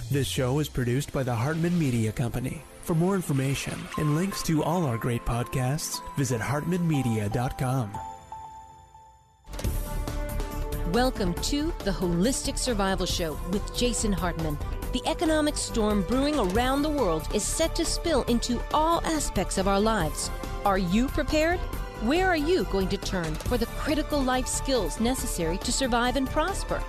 This show is produced by the Hartman Media Company. For more information and links to all our great podcasts, visit hartmanmedia.com. Welcome to the Holistic Survival Show with Jason Hartman. The economic storm brewing around the world is set to spill into all aspects of our lives. Are you prepared? Where are you going to turn for the critical life skills necessary to survive and prosper?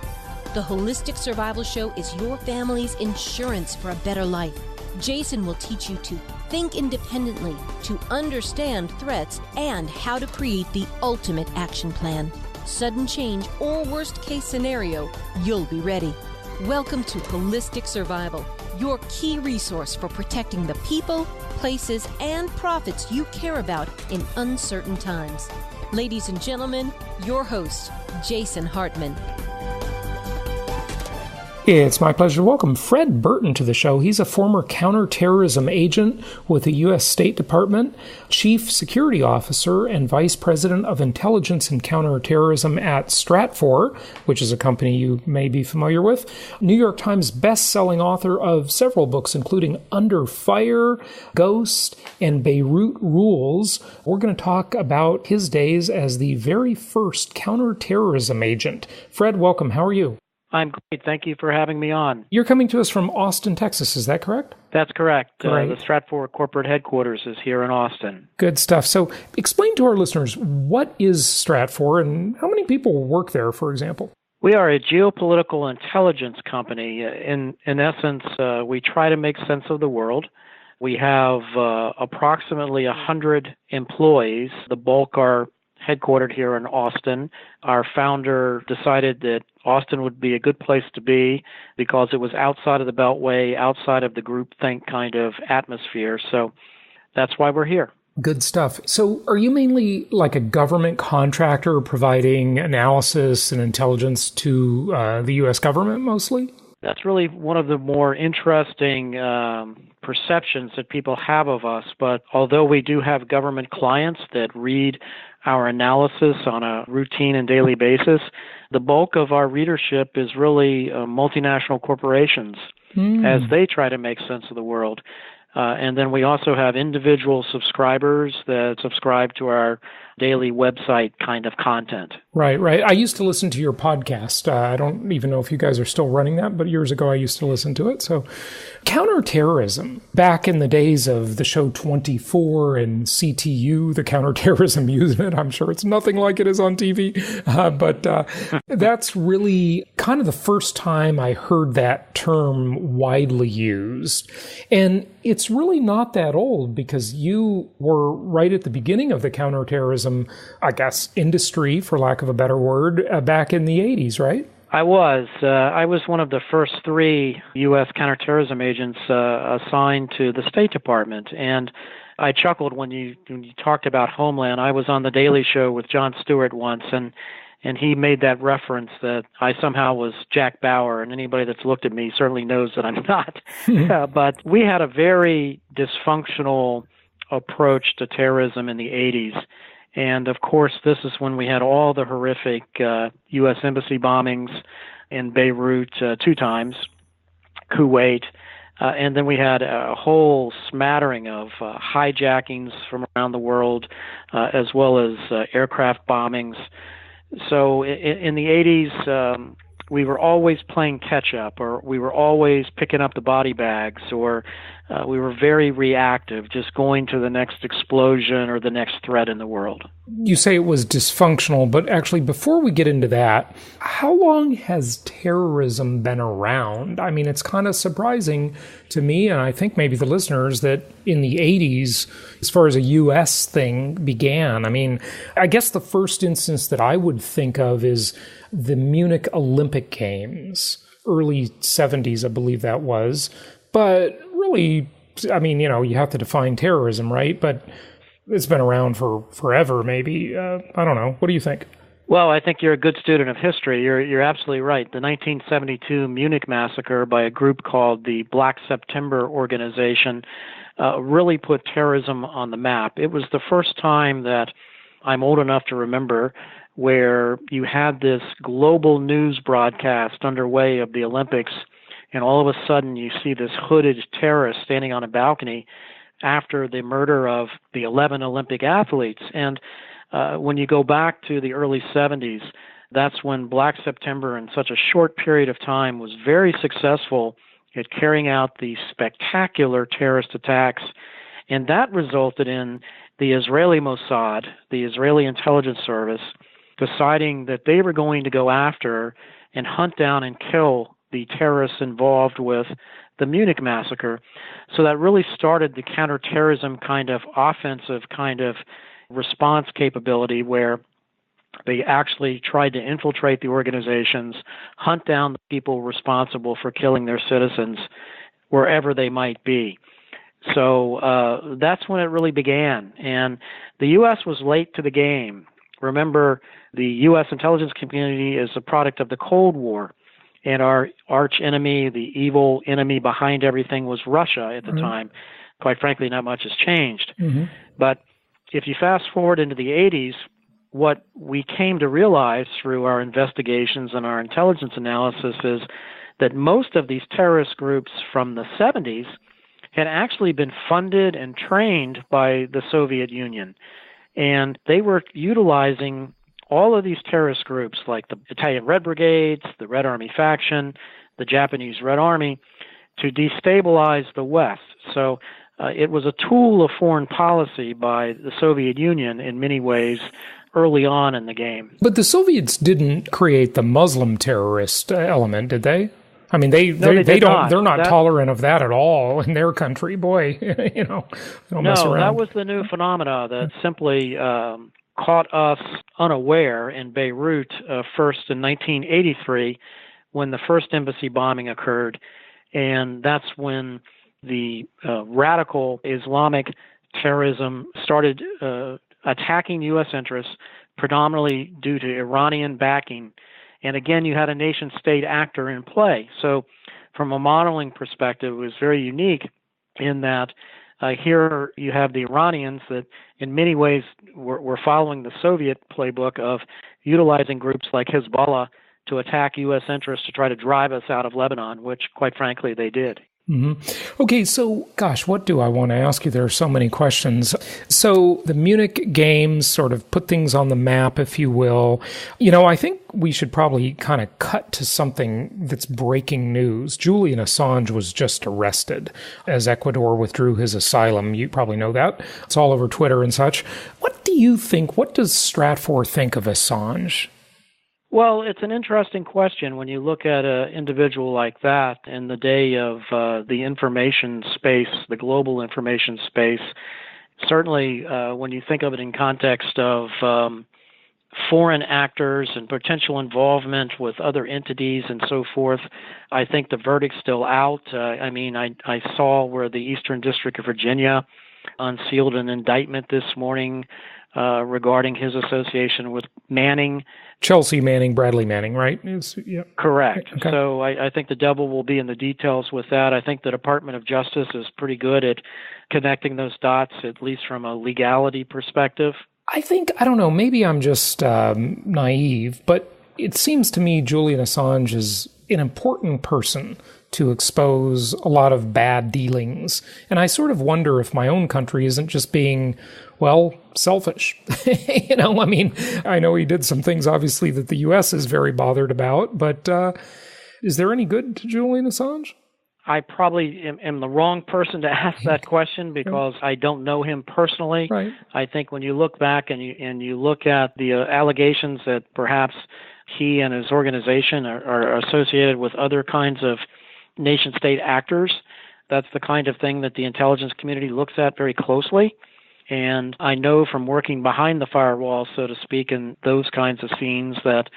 The Holistic Survival Show is your family's insurance for a better life. Jason will teach you to think independently, to understand threats, and how to create the ultimate action plan. Sudden change or worst case scenario, you'll be ready. Welcome to Holistic Survival, your key resource for protecting the people, places, and profits you care about in uncertain times. Ladies and gentlemen, your host, Jason Hartman. It's my pleasure to welcome Fred Burton to the show. He's a former counterterrorism agent with the U.S. State Department, Chief Security Officer, and Vice President of Intelligence and Counterterrorism at Stratfor, which is a company you may be familiar with. New York Times best-selling author of several books, including Under Fire, Ghost, and Beirut Rules. We're going to talk about his days as the very first counterterrorism agent. Fred, welcome. How are you? I'm great. Thank you for having me on. You're coming to us from Austin, Texas. Is that correct? That's correct. Right. The Stratfor corporate headquarters is here in Austin. Good stuff. So explain to our listeners, what is Stratfor and how many people work there, for example? We are a geopolitical intelligence company. In essence, we try to make sense of the world. We have approximately 100 employees. The bulk are headquartered here in Austin. Our founder decided that Austin would be a good place to be because it was outside of the Beltway, outside of the groupthink kind of atmosphere. So that's why we're here. Good stuff. So are you mainly like a government contractor providing analysis and intelligence to the U.S. government mostly? That's really one of the more interesting perceptions that people have of us. But although we do have government clients that read our analysis on a routine and daily basis, the bulk of our readership is really multinational corporations as they try to make sense of the world. And then we also have individual subscribers that subscribe to our daily website kind of content. Right. I used to listen to your podcast. I don't even know if you guys are still running that, but years ago I used to listen to it. So counterterrorism, back in the days of the show 24 and CTU, the counterterrorism unit, I'm sure it's nothing like it is on TV, but that's really kind of the first time I heard that term widely used. And it's really not that old because you were right at the beginning of the counterterrorism, I guess, industry, for lack of a better word, back in the 80s, right? I was. I was one of the first 3 U.S. counterterrorism agents assigned to the State Department. And I chuckled when you talked about Homeland. I was on The Daily Show with Jon Stewart once, and he made that reference that I somehow was Jack Bauer, and anybody that's looked at me certainly knows that I'm not. But we had a very dysfunctional approach to terrorism in the 80s. And, of course, this is when we had all the horrific U.S. embassy bombings in Beirut 2 times, Kuwait, and then we had a whole smattering of hijackings from around the world, as well as aircraft bombings. So in the 80s, we were always playing catch-up, or we were always picking up the body bags, or we were very reactive, just going to the next explosion or the next threat in the world. You say it was dysfunctional, but actually, before we get into that, how long has terrorism been around? I mean, it's kind of surprising to me, and I think maybe the listeners, that in the 80s, as far as a U.S. thing began, I mean, I guess the first instance that I would think of is the Munich Olympic Games, early 70s, I believe that was. But really, I mean, you know, you have to define terrorism, right? But it's been around for forever, maybe. I don't know. What do you think? Well, I think you're a good student of history. You're absolutely right. The 1972 Munich massacre by a group called the Black September Organization really put terrorism on the map. It was the first time that I'm old enough to remember where you had this global news broadcast underway of the Olympics, and all of a sudden you see this hooded terrorist standing on a balcony after the murder of the 11 Olympic athletes. And when you go back to the early 70s, that's when Black September, in such a short period of time, was very successful at carrying out these spectacular terrorist attacks. And that resulted in the Israeli Mossad, the Israeli intelligence service, deciding that they were going to go after and hunt down and kill the terrorists involved with the Munich massacre. So that really started the counterterrorism kind of offensive kind of response capability, where they actually tried to infiltrate the organizations, hunt down the people responsible for killing their citizens wherever they might be. So that's when it really began. And the U.S. was late to the game. Remember, the U.S. intelligence community is a product of the Cold War, and our arch enemy, the evil enemy behind everything, was Russia at the time. Quite frankly, not much has changed. But if you fast forward into the 80s, what we came to realize through our investigations and our intelligence analysis is that most of these terrorist groups from the 70s had actually been funded and trained by the Soviet Union. And they were utilizing all of these terrorist groups, like the Italian Red Brigades, the Red Army faction, the Japanese Red Army, to destabilize the West. So it was a tool of foreign policy by the Soviet Union in many ways early on in the game. But the Soviets didn't create the Muslim terrorist element, did they? I mean, they're not tolerant of that at all in their country. Boy, don't mess around. That was the new phenomena that simply caught us unaware in Beirut first in 1983, when the first embassy bombing occurred. And that's when the radical Islamic terrorism started attacking U.S. interests, predominantly due to Iranian backing. And again, you had a nation-state actor in play. So from a modeling perspective, it was very unique in that here you have the Iranians that in many ways were following the Soviet playbook of utilizing groups like Hezbollah to attack U.S. interests to try to drive us out of Lebanon, which, quite frankly, they did. Okay, so, gosh, what do I want to ask you? There are so many questions. So the Munich Games sort of put things on the map, if you will. I think we should probably kind of cut to something that's breaking news. Julian Assange was just arrested as Ecuador withdrew his asylum. You probably know that. It's all over Twitter and such. What do you think? What does Stratfor think of Assange? Well, it's an interesting question when you look at an individual like that in the day of the information space, the global information space. Certainly, when you think of it in context of foreign actors and potential involvement with other entities and so forth, I think the verdict's still out. I saw where the Eastern District of Virginia unsealed an indictment this morning regarding his association with Manning. Chelsea Manning, Bradley Manning, right? Correct. Okay. So I think the devil will be in the details with that. I think the Department of Justice is pretty good at connecting those dots, at least from a legality perspective. I don't know, maybe I'm just naive, but it seems to me Julian Assange is an important person to expose a lot of bad dealings. And I sort of wonder if my own country isn't just being, selfish. I know he did some things, obviously, that the U.S. is very bothered about, but is there any good to Julian Assange? I probably am the wrong person to ask that question because I don't know him personally. Right. I think when you look back and you look at the allegations that perhaps he and his organization are associated with other kinds of nation-state actors, that's the kind of thing that the intelligence community looks at very closely. And I know from working behind the firewall, so to speak, in those kinds of scenes that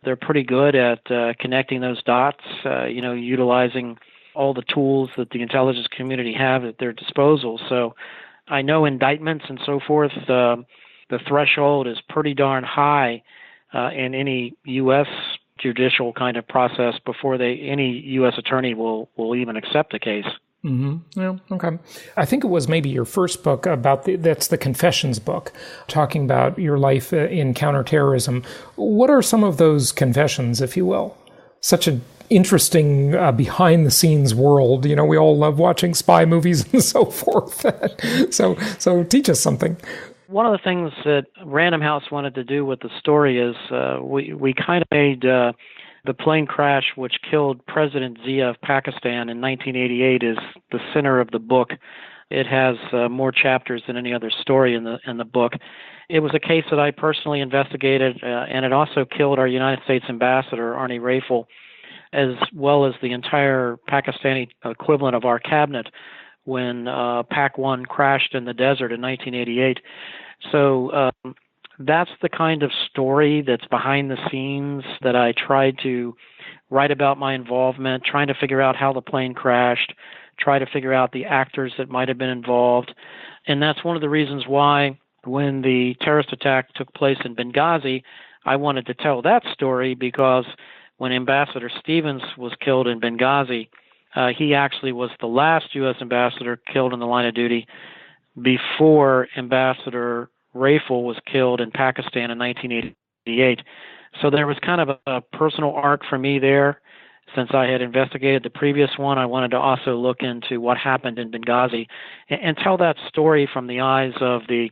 they're pretty good at connecting those dots, utilizing all the tools that the intelligence community have at their disposal. So I know indictments and so forth, the threshold is pretty darn high in any U.S. judicial kind of process before any U.S. attorney will even accept a case. Mm-hmm. Yeah, okay. I think it was maybe your first book that's the Confessions book, talking about your life in counterterrorism. What are some of those confessions, if you will? Such an interesting behind-the-scenes world. You know, we all love watching spy movies and so forth. So teach us something. One of the things that Random House wanted to do with the story is we kind of made the plane crash which killed President Zia of Pakistan in 1988 is the center of the book. It has more chapters than any other story in the book. It was a case that I personally investigated, and it also killed our United States ambassador, Arnie Rafel, as well as the entire Pakistani equivalent of our cabinet when PAC-1 crashed in the desert in 1988. So that's the kind of story that's behind the scenes that I tried to write about my involvement, trying to figure out how the plane crashed, try to figure out the actors that might have been involved. And that's one of the reasons why when the terrorist attack took place in Benghazi, I wanted to tell that story, because when Ambassador Stevens was killed in Benghazi, he actually was the last U.S. ambassador killed in the line of duty before Ambassador Rafel was killed in Pakistan in 1988. So there was kind of a personal arc for me there. Since I had investigated the previous one, I wanted to also look into what happened in Benghazi and tell that story from the eyes of the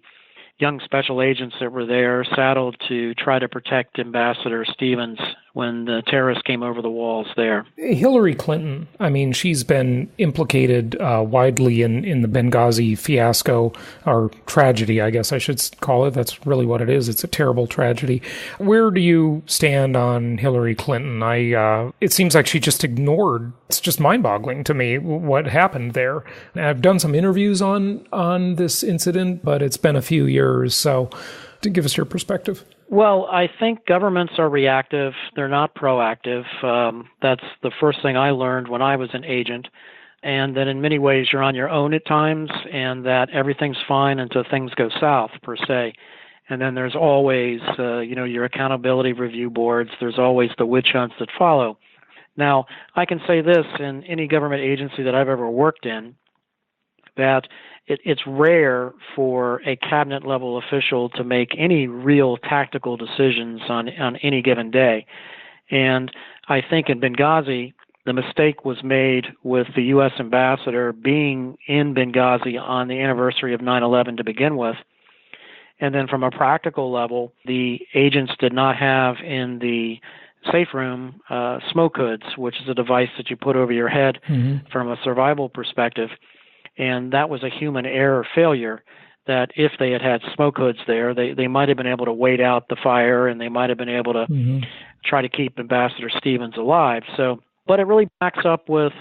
young special agents that were there, saddled to try to protect Ambassador Stevens when the terrorists came over the walls there. Hillary Clinton, I mean, she's been implicated widely in the Benghazi fiasco, or tragedy, I guess I should call it. That's really what it is. It's a terrible tragedy. Where do you stand on Hillary Clinton? It seems like she just ignored. It's just mind-boggling to me what happened there. I've done some interviews on this incident, but it's been a few years. So to give us your perspective. Well, I think governments are reactive. They're not proactive. That's the first thing I learned when I was an agent. And that in many ways you're on your own at times, and that everything's fine until things go south, per se. And then there's always, your accountability review boards. There's always the witch hunts that follow. Now, I can say this in any government agency that I've ever worked in, that it's rare for a cabinet-level official to make any real tactical decisions on any given day. And I think in Benghazi, the mistake was made with the U.S. ambassador being in Benghazi on the anniversary of 9/11 to begin with. And then from a practical level, the agents did not have in the safe room smoke hoods, which is a device that you put over your head from a survival perspective. And that was a human error failure, that if they had had smoke hoods there, they might have been able to wait out the fire, and they might have been able to try to keep Ambassador Stevens alive. So, but it really backs up with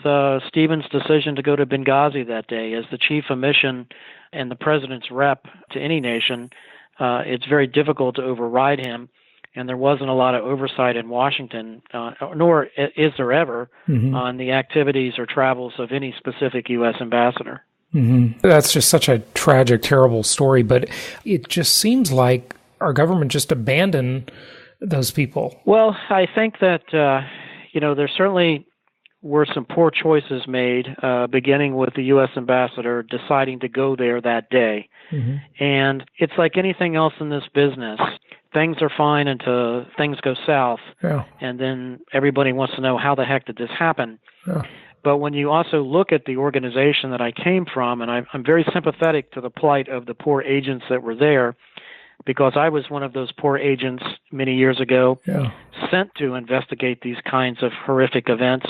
Stevens' decision to go to Benghazi that day. As the chief of mission and the president's rep to any nation, it's very difficult to override him. And there wasn't a lot of oversight in Washington, nor is there ever, on the activities or travels of any specific U.S. ambassador. That's just such a tragic, terrible story, but it just seems like our government just abandoned those people. Well, I think that, there certainly were some poor choices made, beginning with the U.S. ambassador deciding to go there that day. And it's like anything else in this business. Things are fine until things go south, and then everybody wants to know, how the heck did this happen? But when you also look at the organization that I came from, and I'm very sympathetic to the plight of the poor agents that were there, because I was one of those poor agents many years ago, sent to investigate these kinds of horrific events.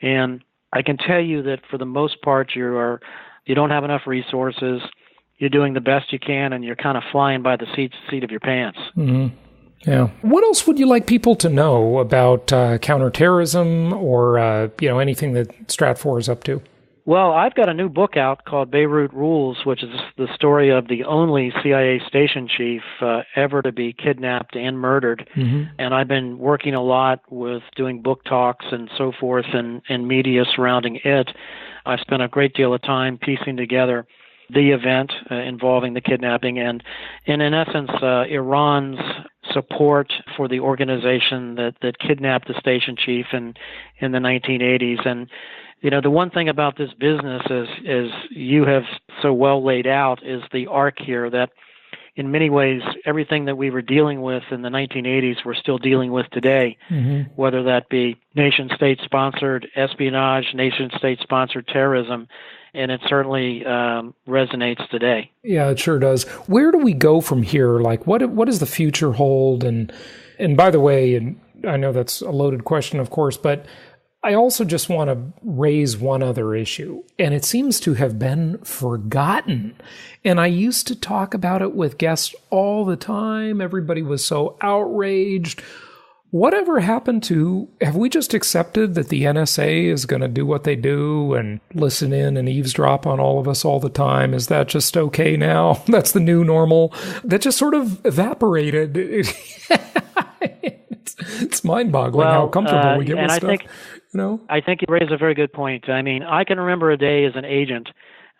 And I can tell you that for the most part, you don't have enough resources. You're doing the best you can, and you're kind of flying by the seat of your pants. Yeah. What else would you like people to know about counterterrorism or anything that Stratfor is up to? Well, I've got a new book out called Beirut Rules, which is the story of the only CIA station chief ever to be kidnapped and murdered. And I've been working a lot with doing book talks and so forth and media surrounding it. I've spent a great deal of time piecing together the event involving the kidnapping and in essence, Iran's support for the organization that kidnapped the station chief in the 1980s. And, the one thing about this business is you have so well laid out is the arc here that, in many ways, everything that we were dealing with in the 1980s, we're still dealing with today, whether that be nation-state sponsored espionage, nation-state sponsored terrorism, and it certainly resonates today. Yeah, it sure does. Where do we go from here? Like, what does the future hold? And by the way, and I know that's a loaded question, of course, but I also just want to raise one other issue, and it seems to have been forgotten. And I used to talk about it with guests all the time. Everybody was so outraged. Whatever happened to, have we just accepted that the NSA is going to do what they do and listen in and eavesdrop on all of us all the time? Is that just okay now? That's the new normal? That just sort of evaporated. It's mind-boggling how comfortable we get with stuff. I think you raise a very good point. I mean, I can remember a day as an agent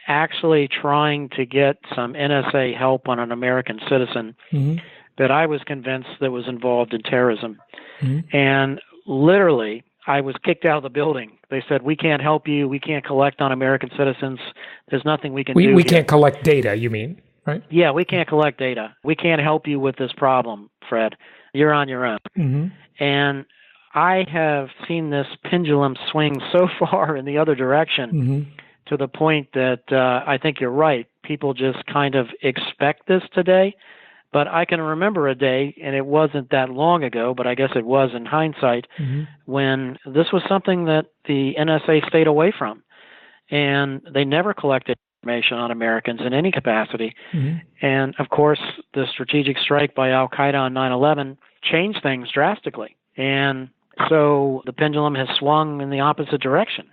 actually trying to get some NSA help on an American citizen that I was convinced that was involved in terrorism. And literally, I was kicked out of the building. They said, we can't help you. We can't collect on American citizens. There's nothing we can do. We can't collect data, you mean, right? Yeah, we can't collect data. We can't help you with this problem, Fred. You're on your own. And I have seen this pendulum swing so far in the other direction to the point that I think you're right. People just kind of expect this today. But I can remember a day, and it wasn't that long ago, but I guess it was in hindsight, when this was something that the NSA stayed away from. And they never collected information on Americans in any capacity. And, of course, the strategic strike by al-Qaeda on 9/11 changed things drastically. And so the pendulum has swung in the opposite direction.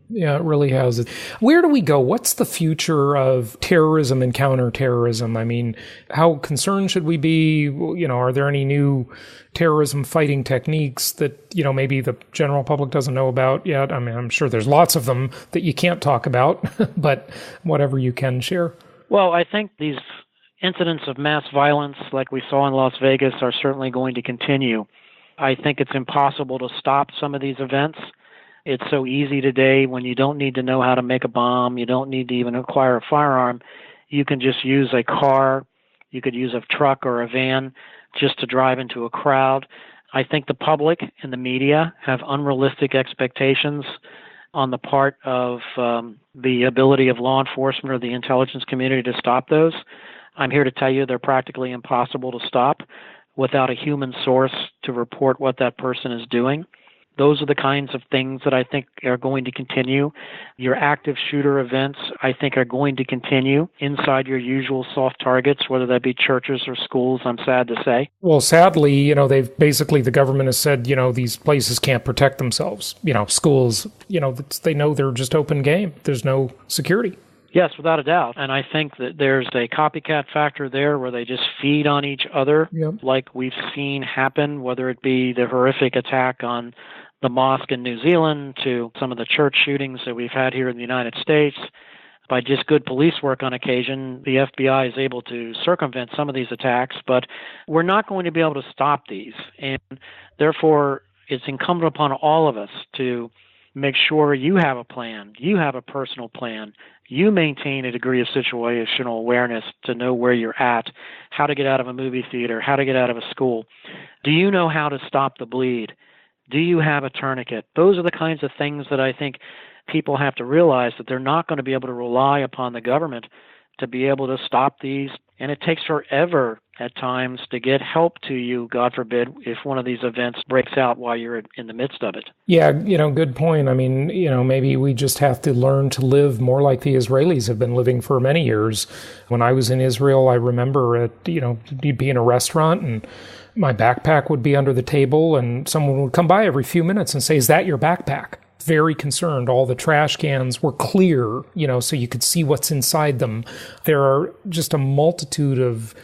Yeah, it really has. Where do we go? What's the future of terrorism and counterterrorism? I mean, how concerned should we be? You know, are there any new terrorism fighting techniques that, you know, maybe the general public doesn't know about yet? I mean, I'm sure there's lots of them that you can't talk about, but whatever you can share. Well, I think these incidents of mass violence like we saw in Las Vegas are certainly going to continue. I think it's impossible to stop some of these events. It's so easy today when you don't need to know how to make a bomb. You don't need to even acquire a firearm. You can just use a car. You could use a truck or a van just to drive into a crowd. I think the public and the media have unrealistic expectations on the part of the ability of law enforcement or the intelligence community to stop those. I'm here to tell you they're practically impossible to stop without a human source to report what that person is doing. Those are the kinds of things that I think are going to continue. Your active shooter events, I think, are going to continue inside your usual soft targets, whether that be churches or schools, I'm sad to say. Well, sadly, you know, the government has said, you know, these places can't protect themselves. You know, schools, you know, they know they're just open game. There's no security. Yes, without a doubt. And I think that there's a copycat factor there where they just feed on each other, like we've seen happen, whether it be the horrific attack on the mosque in New Zealand to some of the church shootings that we've had here in the United States. By just good police work on occasion, the FBI is able to circumvent some of these attacks, but we're not going to be able to stop these. And therefore, it's incumbent upon all of us to make sure you have a plan, you have a personal plan, you maintain a degree of situational awareness to know where you're at, how to get out of a movie theater, how to get out of a school. Do you know how to stop the bleed? Do you have a tourniquet? Those are the kinds of things that I think people have to realize, that they're not going to be able to rely upon the government to be able to stop these. And it takes forever at times to get help to you, God forbid, if one of these events breaks out while you're in the midst of it. Yeah, you know, good point. I mean, you know, maybe we just have to learn to live more like the Israelis have been living for many years. When I was in Israel, I remember you'd be in a restaurant and my backpack would be under the table and someone would come by every few minutes and say, "Is that your backpack?" Very concerned. All the trash cans were clear, you know, so you could see what's inside them. There are just a multitude of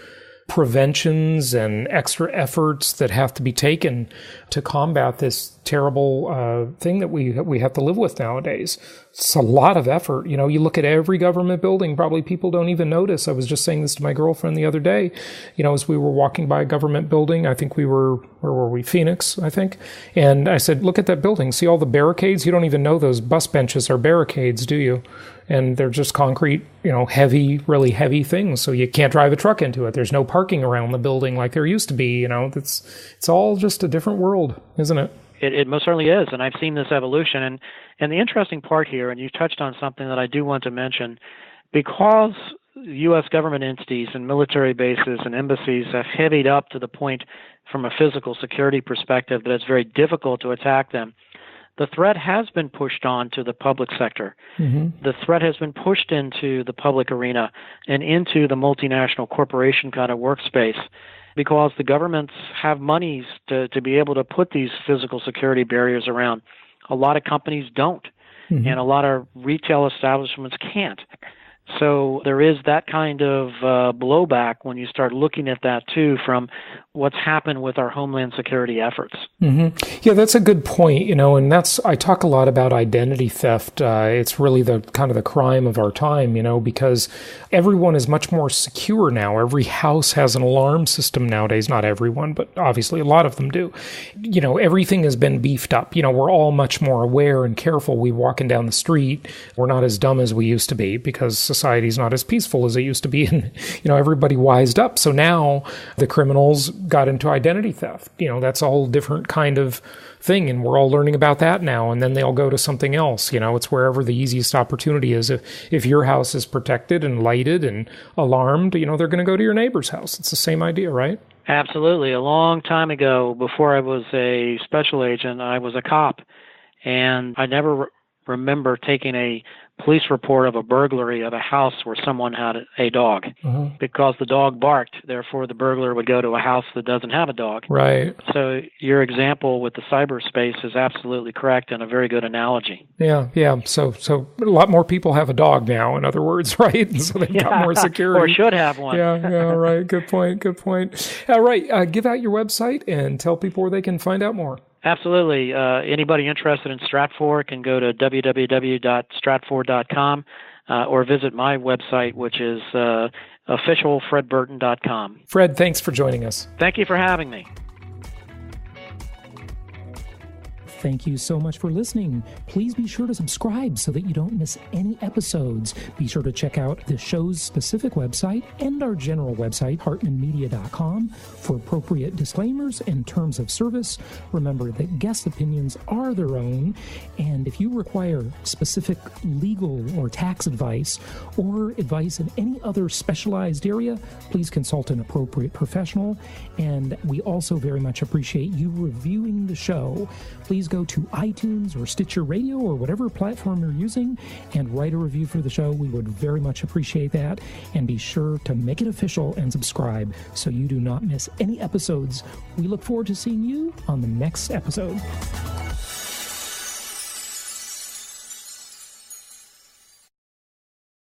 preventions and extra efforts that have to be taken to combat this terrible thing that we have to live with nowadays. It's a lot of effort. You look at every government building, probably people don't even notice. I was just saying this to my girlfriend the other day, as we were walking by a government building. I think where were we? Phoenix, I think. And I said, look at that building. See all the barricades? You don't even know those bus benches are barricades, do you? And they're just concrete, heavy, really heavy things. So you can't drive a truck into it. There's no parking around the building like there used to be. It's all just a different world, isn't it? It most certainly is, and I've seen this evolution. And the interesting part here, and you touched on something that I do want to mention, because U.S. government entities and military bases and embassies have heavied up to the point from a physical security perspective that it's very difficult to attack them, the threat has been pushed on to the public sector. Mm-hmm. The threat has been pushed into the public arena and into the multinational corporation kind of workspace, because the governments have monies to be able to put these physical security barriers around. A lot of companies don't, mm-hmm. and a lot of retail establishments can't. So there is that kind of blowback when you start looking at that, too, from what's happened with our homeland security efforts. Mm-hmm. Yeah, that's a good point, and I talk a lot about identity theft. It's really the kind of the crime of our time, because everyone is much more secure now. Every house has an alarm system nowadays. Not everyone, but obviously a lot of them do. Everything has been beefed up. We're all much more aware and careful. We're walking down the street. We're not as dumb as we used to be, because society's not as peaceful as it used to be. And, everybody wised up. So now the criminals got into identity theft. That's a whole different kind of thing. And we're all learning about that now. And then they'll go to something else. It's wherever the easiest opportunity is. If your house is protected and lighted and alarmed, they're going to go to your neighbor's house. It's the same idea, right? Absolutely. A long time ago, before I was a special agent, I was a cop. And I never remember taking a police report of a burglary of a house where someone had a dog, mm-hmm. because the dog barked. Therefore, the burglar would go to a house that doesn't have a dog. Right. So your example with the cyberspace is absolutely correct and a very good analogy. Yeah. So a lot more people have a dog now, in other words, right? And so they've got more security. Or should have one. Yeah, right. Good point. All right. Give out your website and tell people where they can find out more. Absolutely. Anybody interested in Stratfor can go to www.stratfor.com or visit my website, which is officialfredburton.com. Fred, thanks for joining us. Thank you for having me. Thank you so much for listening. Please be sure to subscribe so that you don't miss any episodes. Be sure to check out the show's specific website and our general website, hartmanmedia.com, for appropriate disclaimers and terms of service. Remember that guest opinions are their own, and if you require specific legal or tax advice or advice in any other specialized area, please consult an appropriate professional. And we also very much appreciate you reviewing the show. Please go to iTunes or Stitcher Radio or whatever platform you're using and write a review for the show. We would very much appreciate that. And be sure to make it official and subscribe so you do not miss any episodes. We look forward to seeing you on the next episode.